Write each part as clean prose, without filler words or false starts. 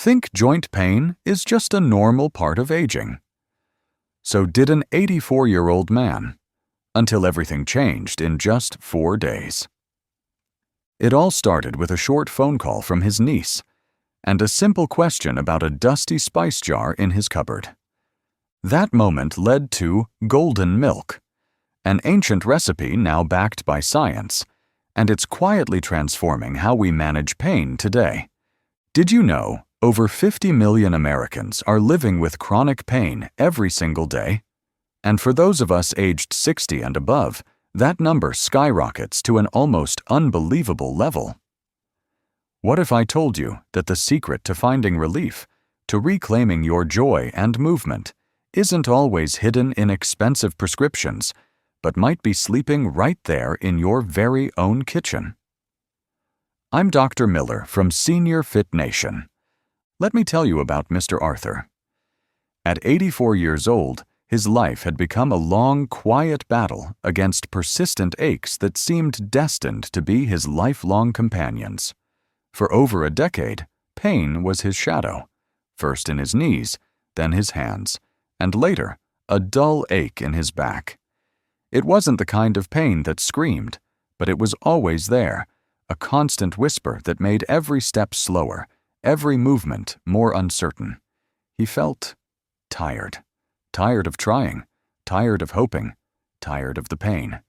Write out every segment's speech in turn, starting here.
think joint pain is just a normal part of aging. So did an 84-year-old man, until everything changed in just 4 days. It all started with a short phone call from his niece and a simple question about a dusty spice jar in his cupboard. That moment led to golden milk, an ancient recipe now backed by science, and it's quietly transforming how we manage pain today. Did you know over 50 million Americans are living with chronic pain every single day? And for those of us aged 60 and above, that number skyrockets to an almost unbelievable level. What if I told you that the secret to finding relief, to reclaiming your joy and movement, isn't always hidden in expensive prescriptions, but might be sleeping right there in your very own kitchen? I'm Dr. Miller from Senior Fit Nation. Let me tell you about Mr. Arthur. At 84 years old, his life had become a long, quiet battle against persistent aches that seemed destined to be his lifelong companions. For over a decade, pain was his shadow, first in his knees, then his hands, and later, a dull ache in his back. It wasn't the kind of pain that screamed, but it was always there, a constant whisper that made every step slower, every movement more uncertain. He felt tired. Tired of trying, tired of hoping, tired of the pain.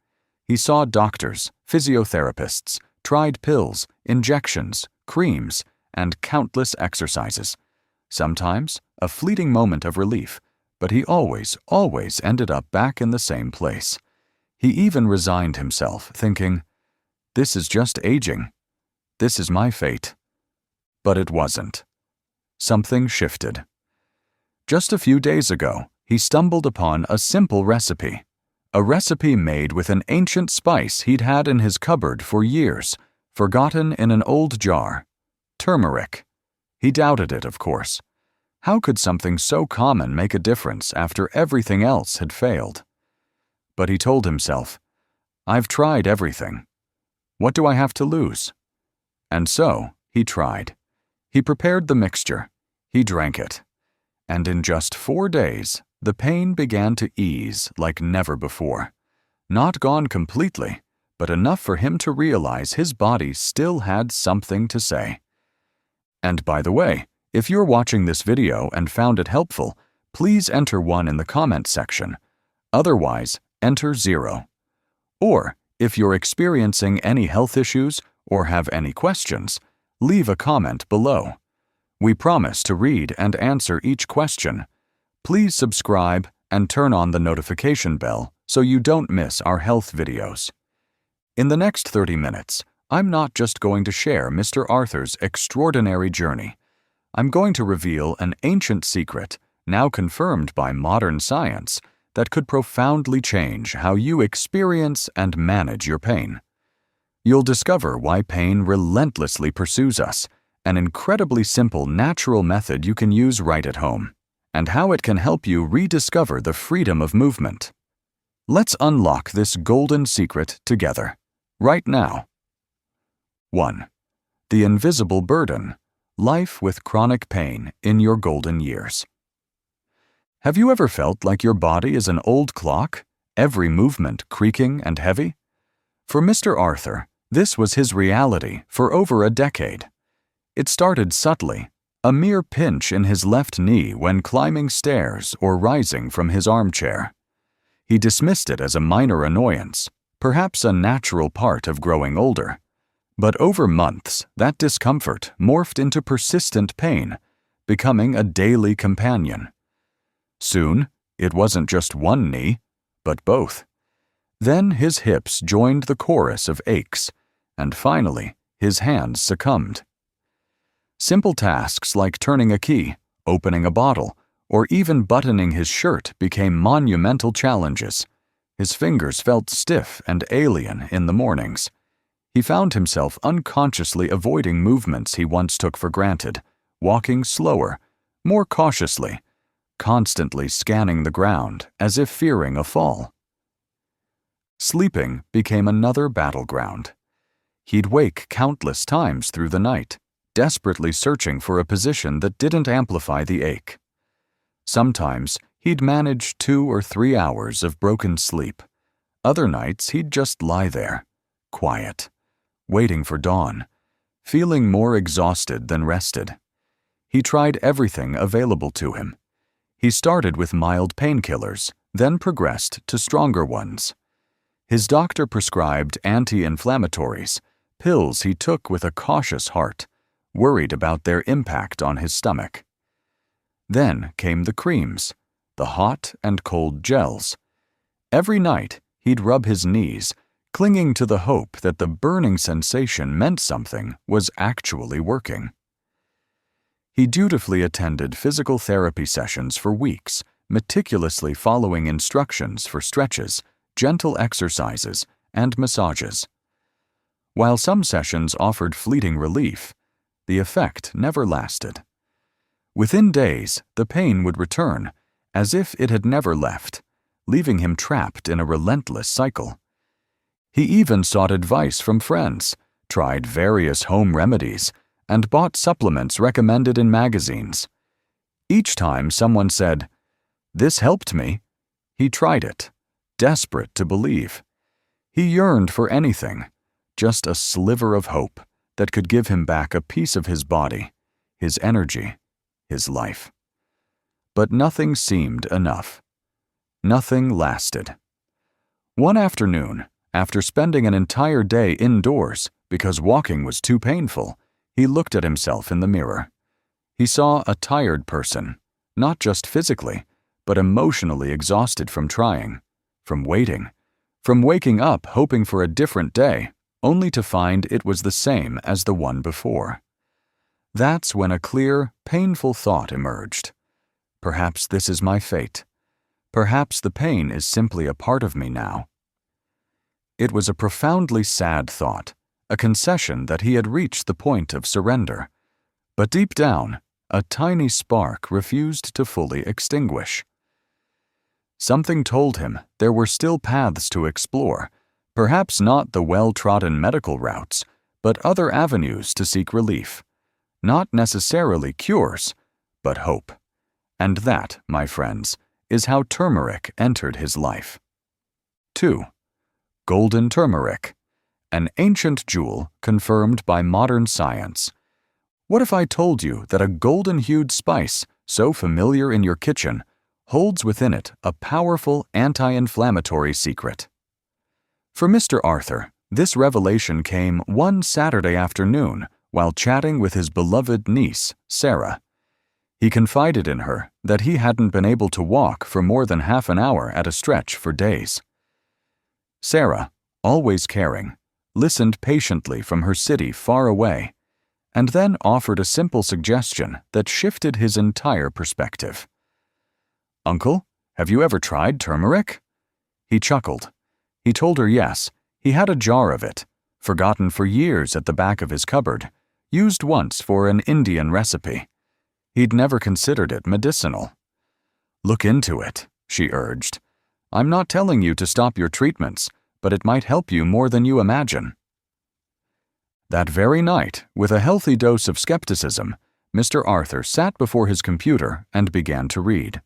He saw doctors, physiotherapists, tried pills, injections, creams, and countless exercises. Sometimes a fleeting moment of relief, but he always ended up back in the same place. He even resigned himself, thinking, "This is just aging. This is my fate." But it wasn't. Something shifted. Just a few days ago, he stumbled upon a simple recipe, a recipe made with an ancient spice he'd had in his cupboard for years, forgotten in an old jar: turmeric. He doubted it, of course. How could something so common make a difference after everything else had failed? But he told himself, "I've tried everything. What do I have to lose?" And so, he tried. He prepared the mixture. He drank it. And in just 4 days, the pain began to ease like never before. Not gone completely, but enough for him to realize his body still had something to say. And by the way, if you're watching this video and found it helpful, please enter 1 in the comment section. Otherwise, enter 0. Or, if you're experiencing any health issues or have any questions, leave a comment below. We promise to read and answer each question. Please subscribe and turn on the notification bell so you don't miss our health videos. In the next 30 minutes, I'm not just going to share Mr. Arthur's extraordinary journey. I'm going to reveal an ancient secret, now confirmed by modern science, that could profoundly change how you experience and manage your pain. You'll discover why pain relentlessly pursues us, an incredibly simple natural method you can use right at home, and how it can help you rediscover the freedom of movement. Let's unlock this golden secret together, right now. 1. The invisible burden: life with chronic pain in your golden years. Have you ever felt like your body is an old clock, every movement creaking and heavy? For Mr. Arthur, this was his reality for over a decade. It started subtly, a mere pinch in his left knee when climbing stairs or rising from his armchair. He dismissed it as a minor annoyance, perhaps a natural part of growing older. But over months, that discomfort morphed into persistent pain, becoming a daily companion. Soon, it wasn't just one knee, but both. Then his hips joined the chorus of aches, and finally, his hands succumbed. Simple tasks like turning a key, opening a bottle, or even buttoning his shirt became monumental challenges. His fingers felt stiff and alien in the mornings. He found himself unconsciously avoiding movements he once took for granted, walking slower, more cautiously, constantly scanning the ground as if fearing a fall. Sleeping became another battleground. He'd wake countless times through the night, desperately searching for a position that didn't amplify the ache. Sometimes he'd manage 2 or 3 hours of broken sleep. Other nights he'd just lie there, quiet, waiting for dawn, feeling more exhausted than rested. He tried everything available to him. He started with mild painkillers, then progressed to stronger ones. His doctor prescribed anti-inflammatories, pills he took with a cautious heart, worried about their impact on his stomach. Then came the creams, the hot and cold gels. Every night, he'd rub his knees, clinging to the hope that the burning sensation meant something was actually working. He dutifully attended physical therapy sessions for weeks, meticulously following instructions for stretches, gentle exercises, and massages. While some sessions offered fleeting relief, the effect never lasted. Within days, the pain would return, as if it had never left, leaving him trapped in a relentless cycle. He even sought advice from friends, tried various home remedies, and bought supplements recommended in magazines. Each time someone said, "This helped me," he tried it, desperate to believe. He yearned for anything, just a sliver of hope that could give him back a piece of his body, his energy, his life. But nothing seemed enough. Nothing lasted. One afternoon, after spending an entire day indoors because walking was too painful, he looked at himself in the mirror. He saw a tired person, not just physically, but emotionally exhausted from trying, from waiting, from waking up hoping for a different day, only to find it was the same as the one before. That's when a clear, painful thought emerged. Perhaps this is my fate. Perhaps the pain is simply a part of me now. It was a profoundly sad thought, a concession that he had reached the point of surrender. But deep down, a tiny spark refused to fully extinguish. Something told him there were still paths to explore, perhaps not the well-trodden medical routes, but other avenues to seek relief. Not necessarily cures, but hope. And that, my friends, is how turmeric entered his life. 2. Golden turmeric, an ancient jewel confirmed by modern science. What if I told you that a golden-hued spice, so familiar in your kitchen, holds within it a powerful anti-inflammatory secret? For Mr. Arthur, this revelation came one Saturday afternoon while chatting with his beloved niece, Sarah. He confided in her that he hadn't been able to walk for more than half an hour at a stretch for days. Sarah, always caring, listened patiently from her city far away, and then offered a simple suggestion that shifted his entire perspective. "Uncle, have you ever tried turmeric?" He chuckled. He told her yes, he had a jar of it, forgotten for years at the back of his cupboard, used once for an Indian recipe. He'd never considered it medicinal. "Look into it," she urged. "I'm not telling you to stop your treatments, but it might help you more than you imagine." That very night, with a healthy dose of skepticism, Mr. Arthur sat before his computer and began to read.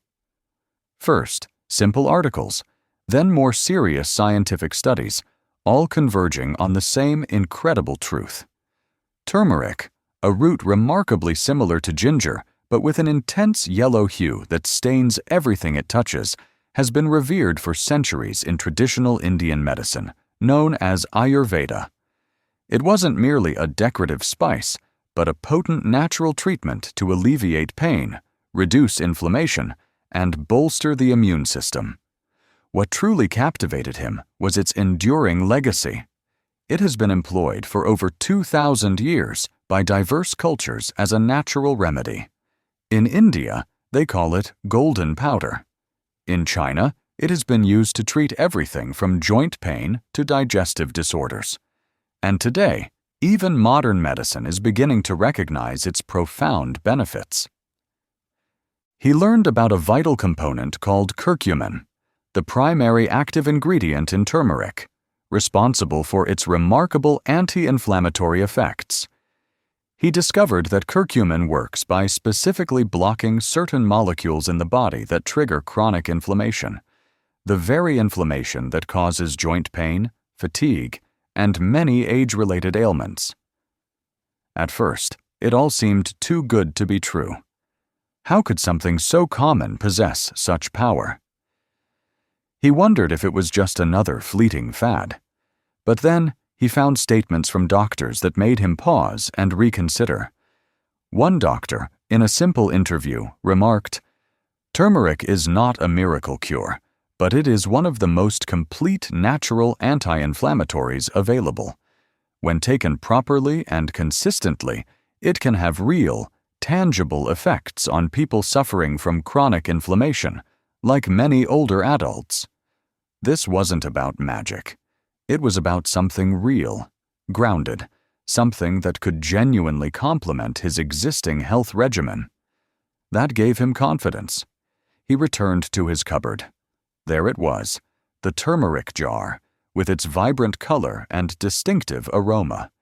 First, simple articles, then more serious scientific studies, all converging on the same incredible truth. Turmeric, a root remarkably similar to ginger, but with an intense yellow hue that stains everything it touches, has been revered for centuries in traditional Indian medicine, known as Ayurveda. It wasn't merely a decorative spice, but a potent natural treatment to alleviate pain, reduce inflammation, and bolster the immune system. What truly captivated him was its enduring legacy. It has been employed for over 2,000 years by diverse cultures as a natural remedy. In India, they call it golden powder. In China, it has been used to treat everything from joint pain to digestive disorders. And today, even modern medicine is beginning to recognize its profound benefits. He learned about a vital component called curcumin, the primary active ingredient in turmeric, responsible for its remarkable anti-inflammatory effects. He discovered that curcumin works by specifically blocking certain molecules in the body that trigger chronic inflammation, the very inflammation that causes joint pain, fatigue, and many age-related ailments. At first, it all seemed too good to be true. How could something so common possess such power? He wondered if it was just another fleeting fad. But then, he found statements from doctors that made him pause and reconsider. One doctor, in a simple interview, remarked, "Turmeric is not a miracle cure, but it is one of the most complete natural anti-inflammatories available. When taken properly and consistently, it can have real, tangible effects on people suffering from chronic inflammation, like many older adults." This wasn't about magic. It was about something real, grounded, something that could genuinely complement his existing health regimen. That gave him confidence. He returned to his cupboard. There it was, the turmeric jar, with its vibrant color and distinctive aroma.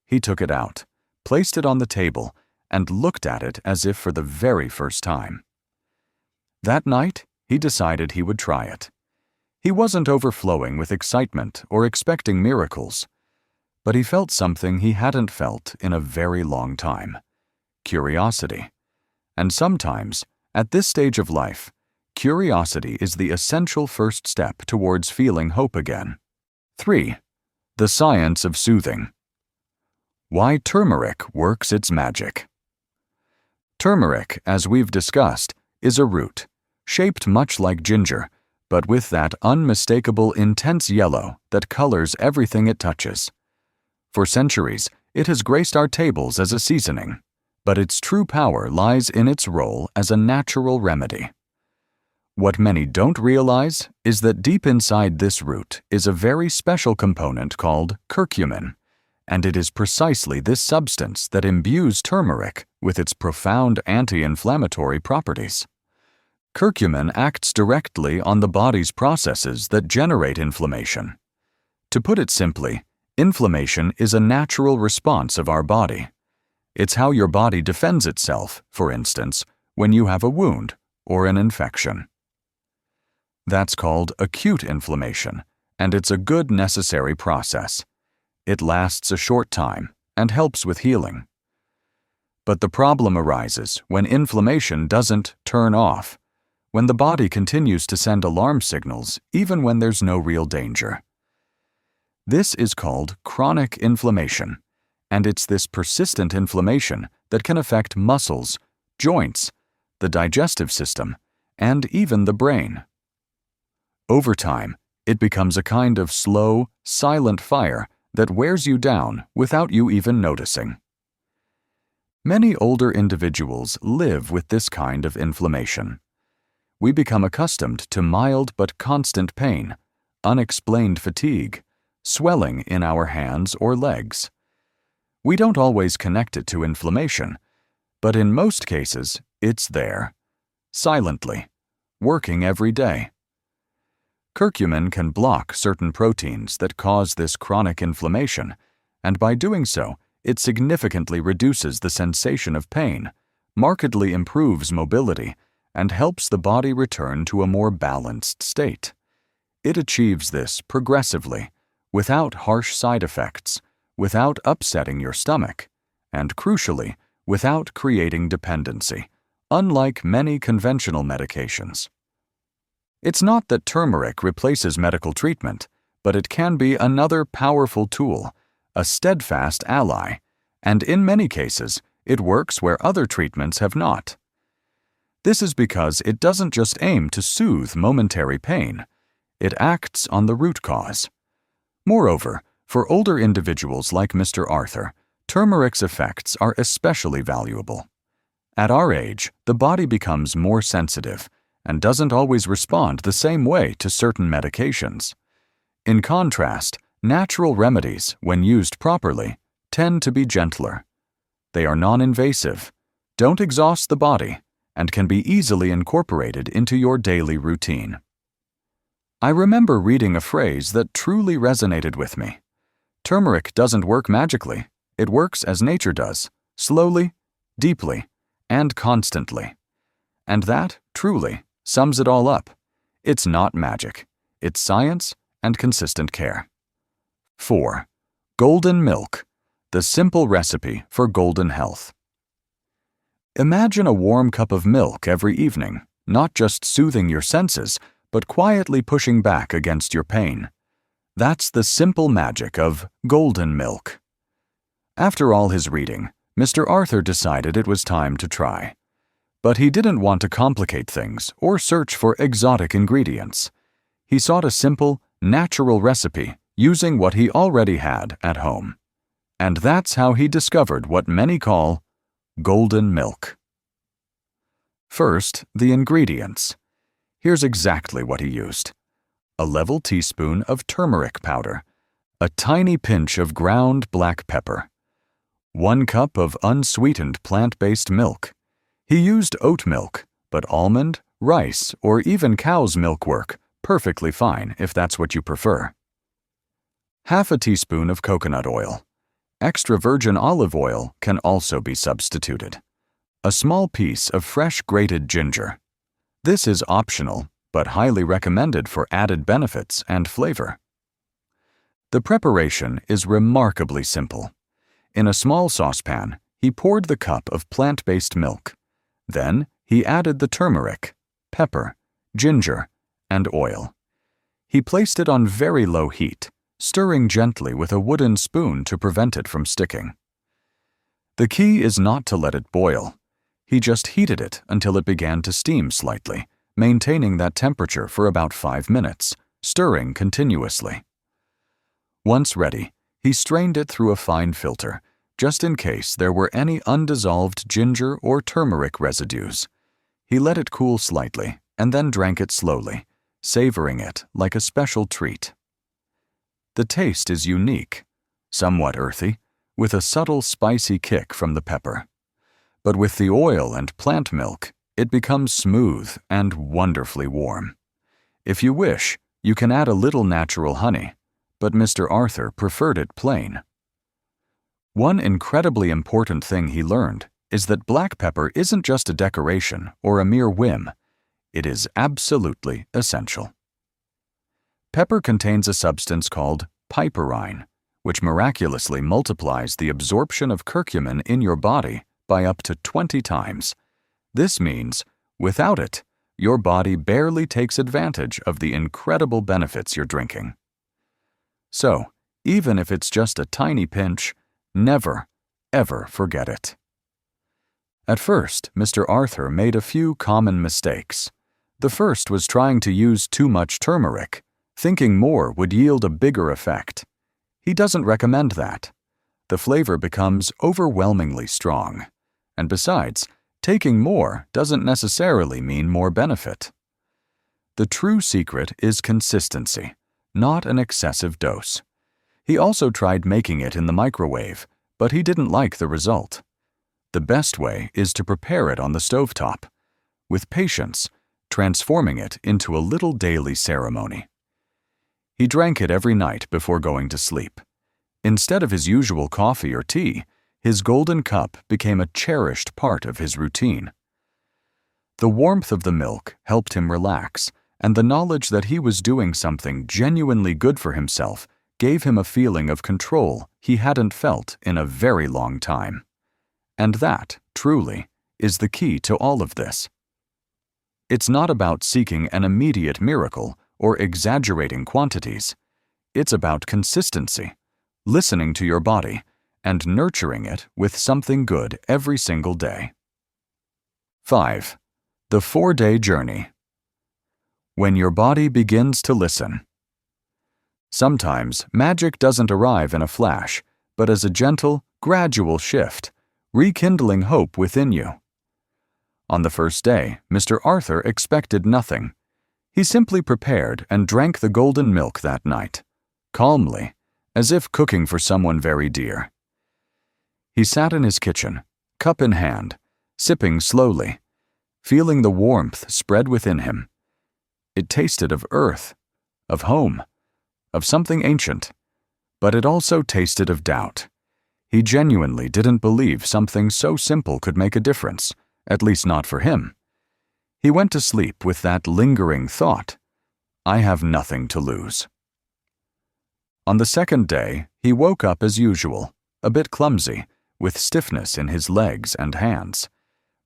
He took it out, placed it on the table, and looked at it as if for the very first time. That night, he decided he would try it. He wasn't overflowing with excitement or expecting miracles, but he felt something he hadn't felt in a very long time: curiosity. And sometimes, at this stage of life, curiosity is the essential first step towards feeling hope again. 3. The science of soothing. Why turmeric works its magic. Turmeric, as we've discussed, is a root, shaped much like ginger, but with that unmistakable intense yellow that colors everything it touches. For centuries, it has graced our tables as a seasoning, but its true power lies in its role as a natural remedy. What many don't realize is that deep inside this root is a very special component called curcumin, and it is precisely this substance that imbues turmeric with its profound anti-inflammatory properties. Curcumin acts directly on the body's processes that generate inflammation. To put it simply, inflammation is a natural response of our body. It's how your body defends itself, for instance, when you have a wound or an infection. That's called acute inflammation, and it's a good necessary process. It lasts a short time and helps with healing. But the problem arises when inflammation doesn't turn off, when the body continues to send alarm signals even when there's no real danger. This is called chronic inflammation, and it's this persistent inflammation that can affect muscles, joints, the digestive system, and even the brain. Over time, it becomes a kind of slow, silent fire that wears you down without you even noticing. Many older individuals live with this kind of inflammation. We become accustomed to mild but constant pain, unexplained fatigue, swelling in our hands or legs. We don't always connect it to inflammation, but in most cases, it's there, silently, working every day. Curcumin can block certain proteins that cause this chronic inflammation, and by doing so, it significantly reduces the sensation of pain, markedly improves mobility, and helps the body return to a more balanced state. It achieves this progressively, without harsh side effects, without upsetting your stomach, and crucially, without creating dependency, unlike many conventional medications. It's not that turmeric replaces medical treatment, but it can be another powerful tool, a steadfast ally, and in many cases, it works where other treatments have not. This is because it doesn't just aim to soothe momentary pain, it acts on the root cause. Moreover, for older individuals like Mr. Arthur, turmeric's effects are especially valuable. At our age, the body becomes more sensitive and doesn't always respond the same way to certain medications. In contrast, natural remedies, when used properly, tend to be gentler. They are non-invasive, don't exhaust the body, and can be easily incorporated into your daily routine. I remember reading a phrase that truly resonated with me. Turmeric doesn't work magically, it works as nature does, slowly, deeply, and constantly. And that, truly, sums it all up. It's not magic. It's science and consistent care. 4. Golden milk, the simple recipe for golden health. Imagine a warm cup of milk every evening, not just soothing your senses, but quietly pushing back against your pain. That's the simple magic of golden milk. After all his reading, Mr. Arthur decided it was time to try. But he didn't want to complicate things or search for exotic ingredients. He sought a simple, natural recipe using what he already had at home. And that's how he discovered what many call golden milk. First, the ingredients. Here's exactly what he used. A level teaspoon of turmeric powder, a tiny pinch of ground black pepper, 1 cup of unsweetened plant-based milk. He used oat milk, but almond, rice, or even cow's milk work perfectly fine if that's what you prefer. Half a teaspoon of coconut oil. Extra virgin olive oil can also be substituted. A small piece of fresh grated ginger. This is optional, but highly recommended for added benefits and flavor. The preparation is remarkably simple. In a small saucepan, he poured the cup of plant-based milk. Then, he added the turmeric, pepper, ginger, and oil. He placed it on very low heat, stirring gently with a wooden spoon to prevent it from sticking. The key is not to let it boil. He just heated it until it began to steam slightly, maintaining that temperature for about 5 minutes, stirring continuously. Once ready, he strained it through a fine filter, just in case there were any undissolved ginger or turmeric residues. He let it cool slightly and then drank it slowly, savoring it like a special treat. The taste is unique, somewhat earthy, with a subtle spicy kick from the pepper. But with the oil and plant milk, it becomes smooth and wonderfully warm. If you wish, you can add a little natural honey, but Mr. Arthur preferred it plain. One incredibly important thing he learned is that black pepper isn't just a decoration or a mere whim. It is absolutely essential. Pepper contains a substance called piperine, which miraculously multiplies the absorption of curcumin in your body by up to 20 times. This means, without it, your body barely takes advantage of the incredible benefits you're drinking. So, even if it's just a tiny pinch, never, ever forget it. At first, Mr. Arthur made a few common mistakes. The first was trying to use too much turmeric, thinking more would yield a bigger effect. He doesn't recommend that. The flavor becomes overwhelmingly strong. And besides, taking more doesn't necessarily mean more benefit. The true secret is consistency, not an excessive dose. He also tried making it in the microwave, but he didn't like the result. The best way is to prepare it on the stovetop, with patience, transforming it into a little daily ceremony. He drank it every night before going to sleep. Instead of his usual coffee or tea, his golden cup became a cherished part of his routine. The warmth of the milk helped him relax, and the knowledge that he was doing something genuinely good for himself gave him a feeling of control he hadn't felt in a very long time. And that, truly, is the key to all of this. It's not about seeking an immediate miracle or exaggerating quantities. It's about consistency, listening to your body, and nurturing it with something good every single day. 5. The 4-day journey. When your body begins to listen. Sometimes magic doesn't arrive in a flash, but as a gentle, gradual shift, rekindling hope within you. On the first day, Mr. Arthur expected nothing. He simply prepared and drank the golden milk that night, calmly, as if cooking for someone very dear. He sat in his kitchen, cup in hand, sipping slowly, feeling the warmth spread within him. It tasted of earth, of home, of something ancient, but it also tasted of doubt. He genuinely didn't believe something so simple could make a difference, at least not for him. He went to sleep with that lingering thought, "I have nothing to lose." On the second day, he woke up as usual, a bit clumsy, with stiffness in his legs and hands.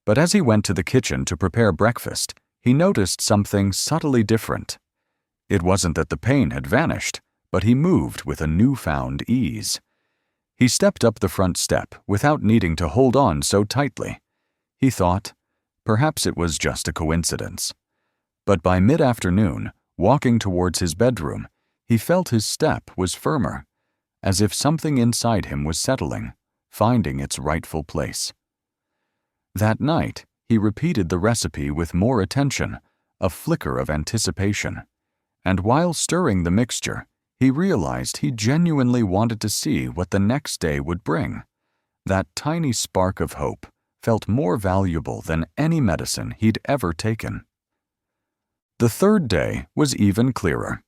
But as he went to the kitchen to prepare breakfast, he noticed something subtly different. It wasn't that the pain had vanished, but he moved with a newfound ease. He stepped up the front step without needing to hold on so tightly. He thought, perhaps it was just a coincidence. But by mid-afternoon, walking towards his bedroom, he felt his step was firmer, as if something inside him was settling, finding its rightful place. That night, he repeated the recipe with more attention, a flicker of anticipation. And while stirring the mixture, he realized he genuinely wanted to see what the next day would bring. That tiny spark of hope felt more valuable than any medicine he'd ever taken. The third day was even clearer.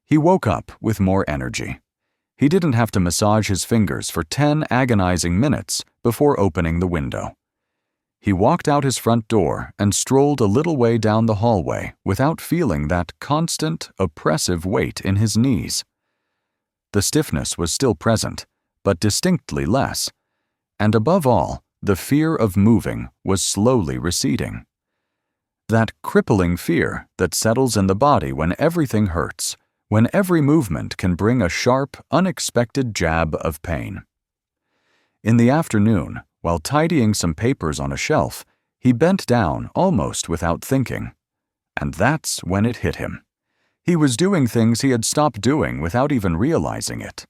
He woke up with more energy. He didn't have to massage his fingers for 10 agonizing minutes before opening the window. He walked out his front door and strolled a little way down the hallway without feeling that constant, oppressive weight in his knees. The stiffness was still present, but distinctly less. And above all, the fear of moving was slowly receding. That crippling fear that settles in the body when everything hurts, when every movement can bring a sharp, unexpected jab of pain. In the afternoon, while tidying some papers on a shelf, he bent down almost without thinking. And that's when it hit him. He was doing things he had stopped doing without even realizing it.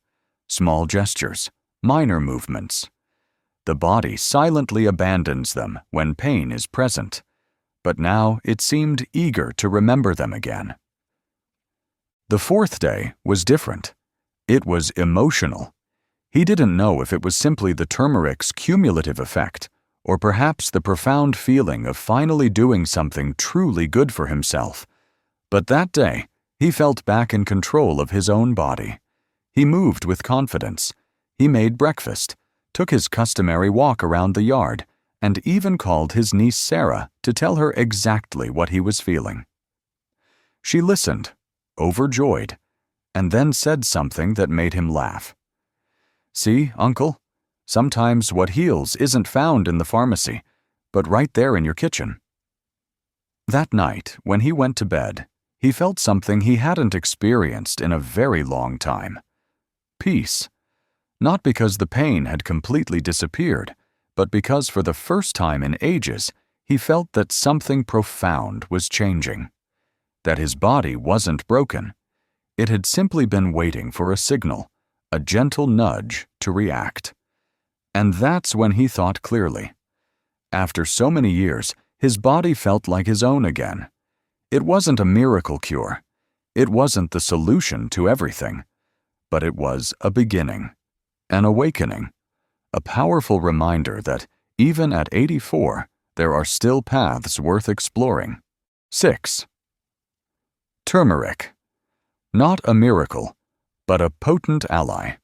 Small gestures, minor movements. The body silently abandons them when pain is present, but now it seemed eager to remember them again. The fourth day was different. It was emotional. He didn't know if it was simply the turmeric's cumulative effect, or perhaps the profound feeling of finally doing something truly good for himself. But that day, he felt back in control of his own body. He moved with confidence. He made breakfast, took his customary walk around the yard, and even called his niece Sarah to tell her exactly what he was feeling. She listened, overjoyed, and then said something that made him laugh. "See, Uncle, sometimes what heals isn't found in the pharmacy, but right there in your kitchen." That night, when he went to bed, he felt something he hadn't experienced in a very long time. Peace. Not because the pain had completely disappeared, but because for the first time in ages, he felt that something profound was changing. That his body wasn't broken. It had simply been waiting for a signal, a gentle nudge to react. And that's when he thought clearly. After so many years, his body felt like his own again. It wasn't a miracle cure. It wasn't the solution to everything. But it was a beginning, an awakening, a powerful reminder that, even at 84, there are still paths worth exploring. 6. Turmeric. Not a miracle, but a potent ally.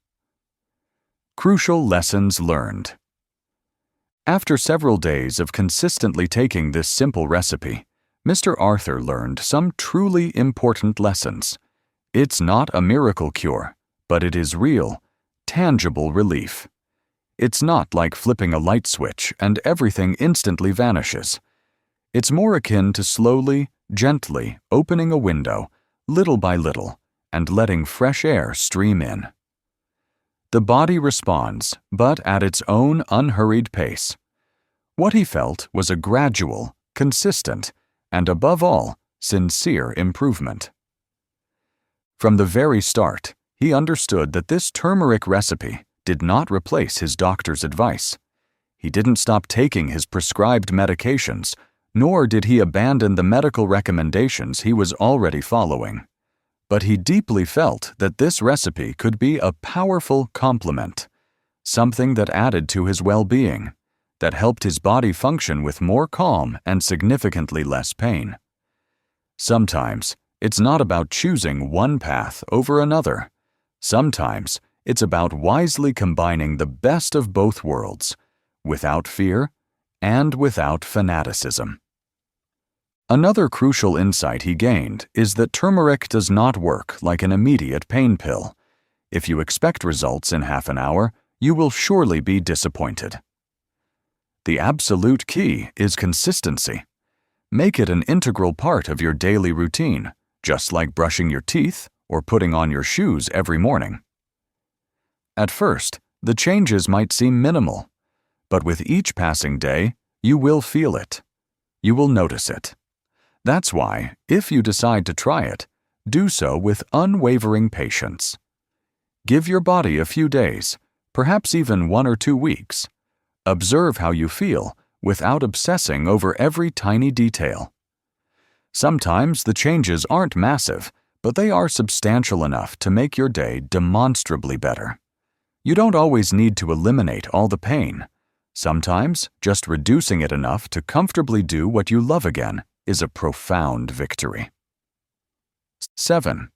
Crucial lessons learned. After several days of consistently taking this simple recipe, Mr. Arthur learned some truly important lessons. It's not a miracle cure, but it is real, tangible relief. It's not like flipping a light switch and everything instantly vanishes. It's more akin to slowly, gently opening a window, little by little, and letting fresh air stream in. The body responds, but at its own unhurried pace. What he felt was a gradual, consistent, and above all, sincere improvement. From the very start, he understood that this turmeric recipe did not replace his doctor's advice. He didn't stop taking his prescribed medications, nor did he abandon the medical recommendations he was already following. But he deeply felt that this recipe could be a powerful complement, something that added to his well-being, that helped his body function with more calm and significantly less pain. Sometimes, it's not about choosing one path over another. Sometimes, It's about wisely combining the best of both worlds, without fear and without fanaticism. Another crucial insight he gained is that turmeric does not work like an immediate pain pill. If you expect results in half an hour, you will surely be disappointed. The absolute key is consistency. Make it an integral part of your daily routine, just like brushing your teeth or putting on your shoes every morning. At first, the changes might seem minimal, but with each passing day, you will feel it. You will notice it. That's why, if you decide to try it, do so with unwavering patience. Give your body a few days, perhaps even 1 or 2 weeks. Observe how you feel without obsessing over every tiny detail. Sometimes the changes aren't massive, but they are substantial enough to make your day demonstrably better. You don't always need to eliminate all the pain. Sometimes, just reducing it enough to comfortably do what you love again is a profound victory. 7.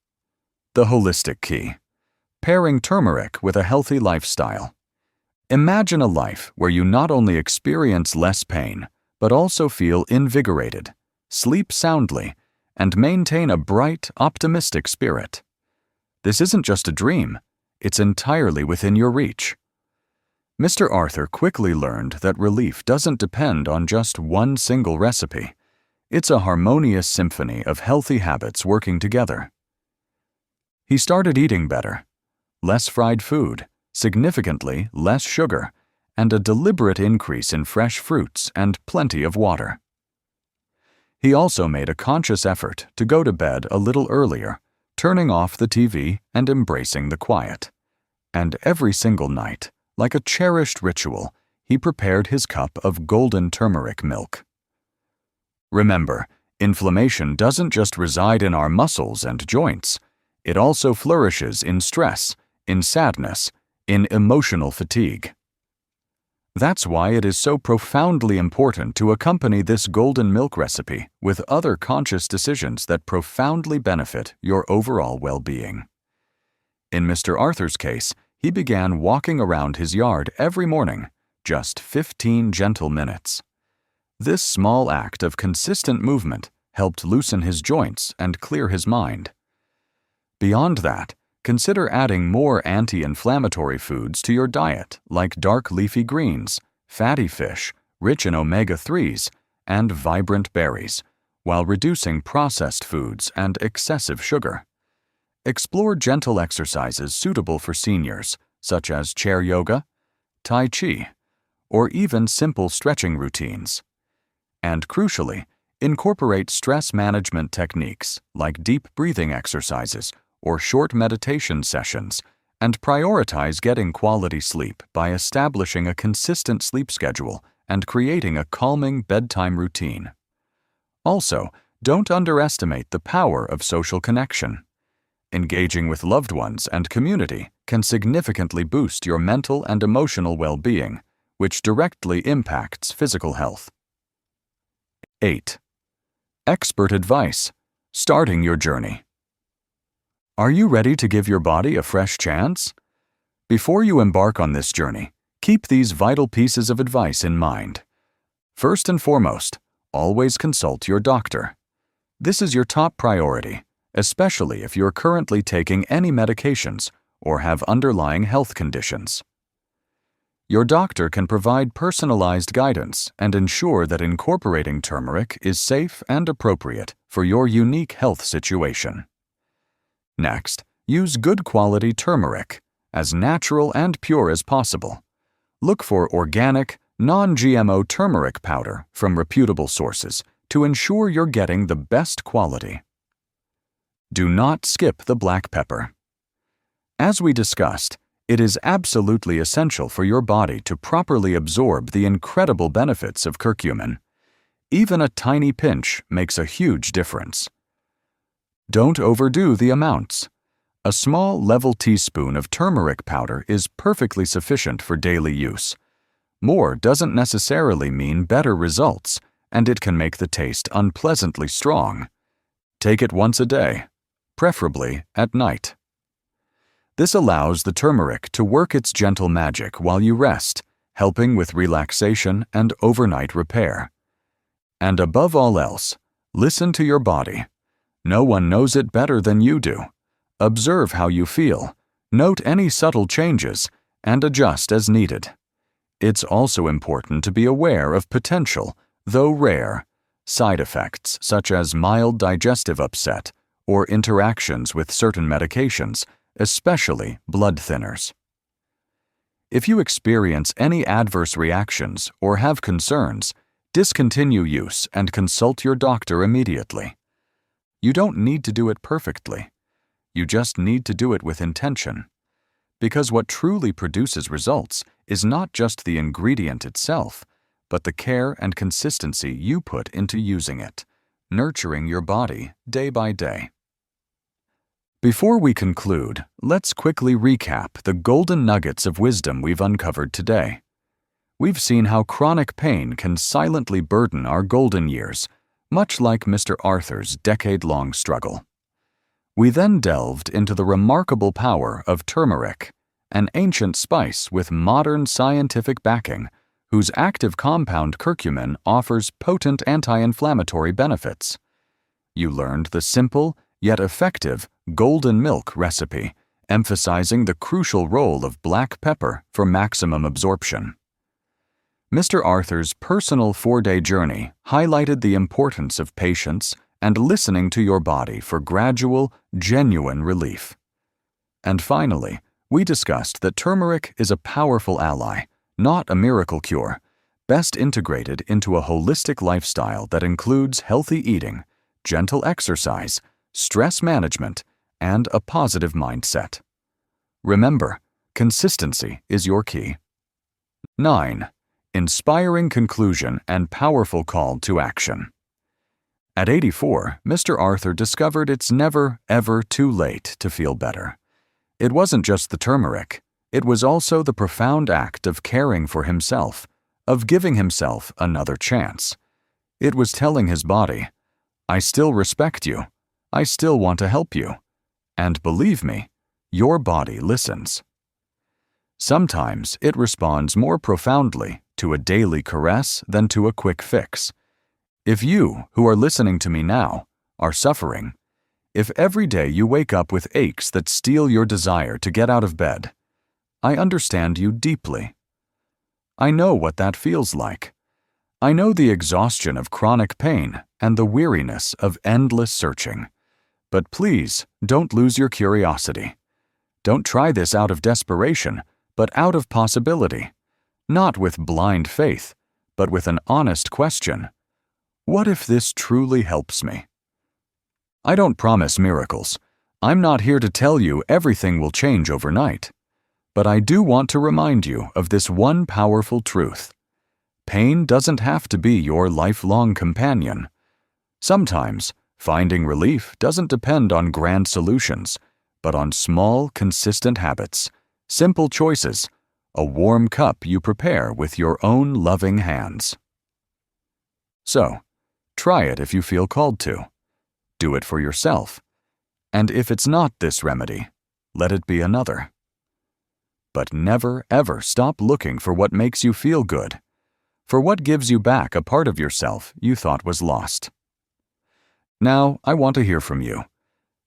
The holistic key. Pairing turmeric with a healthy lifestyle. Imagine a life where you not only experience less pain, but also feel invigorated, sleep soundly, and maintain a bright, optimistic spirit. This isn't just a dream, it's entirely within your reach. Mr. Arthur quickly learned that relief doesn't depend on just one single recipe. It's a harmonious symphony of healthy habits working together. He started eating better, less fried food, significantly less sugar, and a deliberate increase in fresh fruits and plenty of water. He also made a conscious effort to go to bed a little earlier, turning off the TV and embracing the quiet. And every single night, like a cherished ritual, he prepared his cup of golden turmeric milk. Remember, inflammation doesn't just reside in our muscles and joints. It also flourishes in stress, in sadness, in emotional fatigue. That's why it is so profoundly important to accompany this golden milk recipe with other conscious decisions that profoundly benefit your overall well-being. In Mr. Arthur's case, he began walking around his yard every morning, just 15 gentle minutes. This small act of consistent movement helped loosen his joints and clear his mind. Beyond that, consider adding more anti-inflammatory foods to your diet, like dark leafy greens, fatty fish, rich in omega-3s, and vibrant berries, while reducing processed foods and excessive sugar. Explore gentle exercises suitable for seniors, such as chair yoga, tai chi, or even simple stretching routines. And crucially, incorporate stress management techniques like deep breathing exercises or short meditation sessions, and prioritize getting quality sleep by establishing a consistent sleep schedule and creating a calming bedtime routine. Also, don't underestimate the power of social connection. Engaging with loved ones and community can significantly boost your mental and emotional well-being, which directly impacts physical health. 8. Expert advice. Starting your journey. Are you ready to give your body a fresh chance? Before you embark on this journey, keep these vital pieces of advice in mind. First and foremost, always consult your doctor. This is your top priority, especially if you're currently taking any medications or have underlying health conditions. Your doctor can provide personalized guidance and ensure that incorporating turmeric is safe and appropriate for your unique health situation. Next, use good quality turmeric, as natural and pure as possible. Look for organic, non-GMO turmeric powder from reputable sources to ensure you're getting the best quality. Do not skip the black pepper. As we discussed, it is absolutely essential for your body to properly absorb the incredible benefits of curcumin. Even a tiny pinch makes a huge difference. Don't overdo the amounts. A small level teaspoon of turmeric powder is perfectly sufficient for daily use. More doesn't necessarily mean better results, and it can make the taste unpleasantly strong. Take it once a day, preferably at night. This allows the turmeric to work its gentle magic while you rest, helping with relaxation and overnight repair. And above all else, listen to your body. No one knows it better than you do. Observe how you feel, note any subtle changes, and adjust as needed. It's also important to be aware of potential, though rare, side effects such as mild digestive upset or interactions with certain medications, especially blood thinners. If you experience any adverse reactions or have concerns, discontinue use and consult your doctor immediately. You don't need to do it perfectly. You just need to do it with intention. Because what truly produces results is not just the ingredient itself, but the care and consistency you put into using it, nurturing your body day by day. Before we conclude, let's quickly recap the golden nuggets of wisdom we've uncovered today. We've seen how chronic pain can silently burden our golden years, much like Mr. Arthur's decade-long struggle. We then delved into the remarkable power of turmeric, an ancient spice with modern scientific backing, whose active compound curcumin offers potent anti-inflammatory benefits. You learned the simple, yet effective, golden milk recipe, emphasizing the crucial role of black pepper for maximum absorption. Mr. Arthur's personal 4-day journey highlighted the importance of patience and listening to your body for gradual, genuine relief. And finally, we discussed that turmeric is a powerful ally, not a miracle cure, best integrated into a holistic lifestyle that includes healthy eating, gentle exercise, stress management, and a positive mindset. Remember, consistency is your key. 9. Inspiring conclusion and powerful call to action. At 84, Mr. Arthur discovered it's never, ever too late to feel better. It wasn't just the turmeric. It was also the profound act of caring for himself, of giving himself another chance. It was telling his body, I still respect you. I still want to help you. And believe me, your body listens. Sometimes it responds more profoundly to a daily caress than to a quick fix. If you, who are listening to me now, are suffering, if every day you wake up with aches that steal your desire to get out of bed, I understand you deeply. I know what that feels like. I know the exhaustion of chronic pain and the weariness of endless searching. But please, don't lose your curiosity. Don't try this out of desperation, but out of possibility. Not with blind faith, but with an honest question. What if this truly helps me? I don't promise miracles. I'm not here to tell you everything will change overnight. But I do want to remind you of this one powerful truth. Pain doesn't have to be your lifelong companion. Sometimes, finding relief doesn't depend on grand solutions, but on small, consistent habits, simple choices, a warm cup you prepare with your own loving hands. So, try it if you feel called to. Do it for yourself. And if it's not this remedy, let it be another. But never, ever stop looking for what makes you feel good, for what gives you back a part of yourself you thought was lost. Now, I want to hear from you.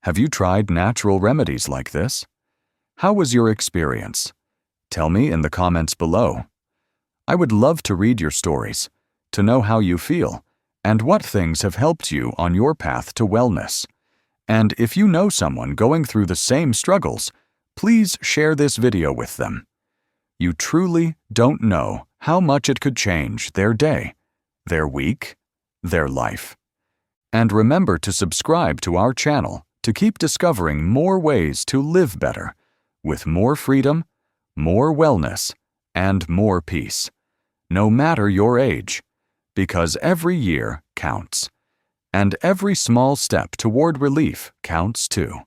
Have you tried natural remedies like this? How was your experience? Tell me in the comments below. I would love to read your stories, to know how you feel, and what things have helped you on your path to wellness. And if you know someone going through the same struggles, please share this video with them. You truly don't know how much it could change their day, their week, their life. And remember to subscribe to our channel to keep discovering more ways to live better, with more freedom, more wellness, and more peace, no matter your age, because every year counts, and every small step toward relief counts too.